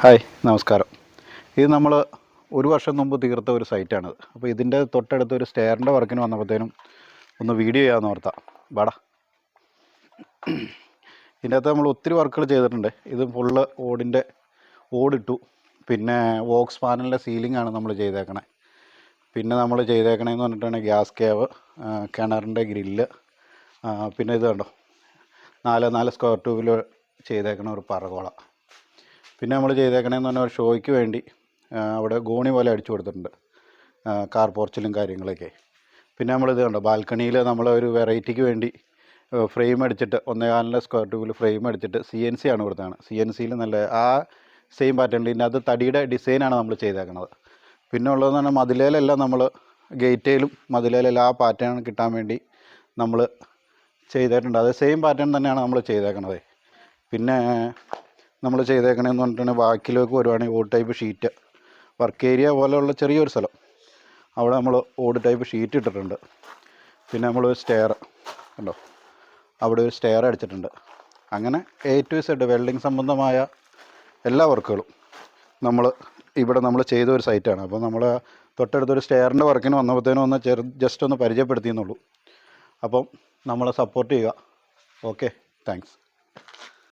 Hi നമസ്കാരം. ഇത് നമ്മൾ ഒരു വർഷം മുമ്പ് തീർത്ത ഒരു സൈറ്റാണിത്. അപ്പോൾ ഇതിൻ്റെ തൊട്ടടുത്ത് ഒരു സ്റ്റെയറിൻ്റെ വർക്കിന് വന്നപ്പോഴത്തേനും ഒന്ന് വീഡിയോ ചെയ്യാമെന്ന് ഓർത്താ. വാടാ. ഇതിൻ്റെ അകത്ത് നമ്മൾ ഒത്തിരി വർക്കുകൾ ചെയ്തിട്ടുണ്ട്. ഇത് ഫുള്ള് ഓടിട്ടു. പിന്നെ വോക്സ് പാനലിൻ്റെ സീലിംഗ് ആണ് നമ്മൾ ചെയ്തേക്കണേ. പിന്നെ നമ്മൾ ചെയ്തേക്കണേന്ന് പറഞ്ഞിട്ടുണ്ടെങ്കിൽ ഗ്യാസ് കേവ്, കിണറിൻ്റെ ഗ്രില്ല്, പിന്നെ ഇത് കണ്ടോ 4 സ്ക്വയർ ട്യൂബിൽ ചെയ്തേക്കണ ഒരു പറകോള. പിന്നെ നമ്മൾ ചെയ്തേക്കണേന്ന് പറഞ്ഞാൽ ഒരു ഷോയ്ക്ക് വേണ്ടി അവിടെ ഗോണി പോലെ അടിച്ചു കൊടുത്തിട്ടുണ്ട്, കാർ പോർച്ചിലും കാര്യങ്ങളൊക്കെ. പിന്നെ നമ്മളിത് കണ്ടോ ബാൽക്കണിയിൽ നമ്മൾ ഒരു വെറൈറ്റിക്ക് വേണ്ടി ഫ്രെയിം അടിച്ചിട്ട് 1.4 സ്ക്വയർ ട്യൂബിൽ ഫ്രെയിം അടിച്ചിട്ട് CNC ആണ് കൊടുത്തതാണ്. CNCയിൽ നല്ല ആ സെയിം പാറ്റേണിൽ ഇതിൻ്റെ അത് തടിയുടെ ഡിസൈനാണ് നമ്മൾ ചെയ്തേക്കണത്. പിന്നെ ഉള്ളതെന്ന് പറഞ്ഞാൽ മതിലേലെല്ലാം നമ്മൾ ഗേറ്റേലും മതിലേലെല്ലാം ആ പാറ്റേൺ കിട്ടാൻ വേണ്ടി നമ്മൾ ചെയ്തിട്ടുണ്ട്. അത് സെയിം പാറ്റേൺ തന്നെയാണ് നമ്മൾ ചെയ്തേക്കണത്. പിന്നെ നമ്മൾ ചെയ്തേക്കണേന്ന് പറഞ്ഞിട്ടുണ്ടെങ്കിൽ ബാക്കിലേക്ക് വരുവാണെങ്കിൽ ഓട് ടൈപ്പ് ഷീറ്റ്, വർക്ക് ഏരിയ പോലെയുള്ള ചെറിയൊരു സ്ഥലം അവിടെ നമ്മൾ ഓട് ടൈപ്പ് ഷീറ്റ് ഇട്ടിട്ടുണ്ട്. പിന്നെ നമ്മൾ സ്റ്റെയർ കണ്ടോ, അവിടെ ഒരു സ്റ്റെയർ അടിച്ചിട്ടുണ്ട്. അങ്ങനെ A to Z വെൽഡിങ് സംബന്ധമായ എല്ലാ വർക്കുകളും ഇവിടെ നമ്മൾ ചെയ്ത ഒരു സൈറ്റാണ്. അപ്പോൾ നമ്മൾ തൊട്ടടുത്തൊരു സ്റ്റെയറിൻ്റെ വർക്കിന് വന്നപ്പോഴത്തേനും ഒന്ന് ജസ്റ്റ് ഒന്ന് പരിചയപ്പെടുത്തിയെന്നുള്ളൂ. അപ്പം നമ്മളെ സപ്പോർട്ട് ചെയ്യുക. Okay, thanks.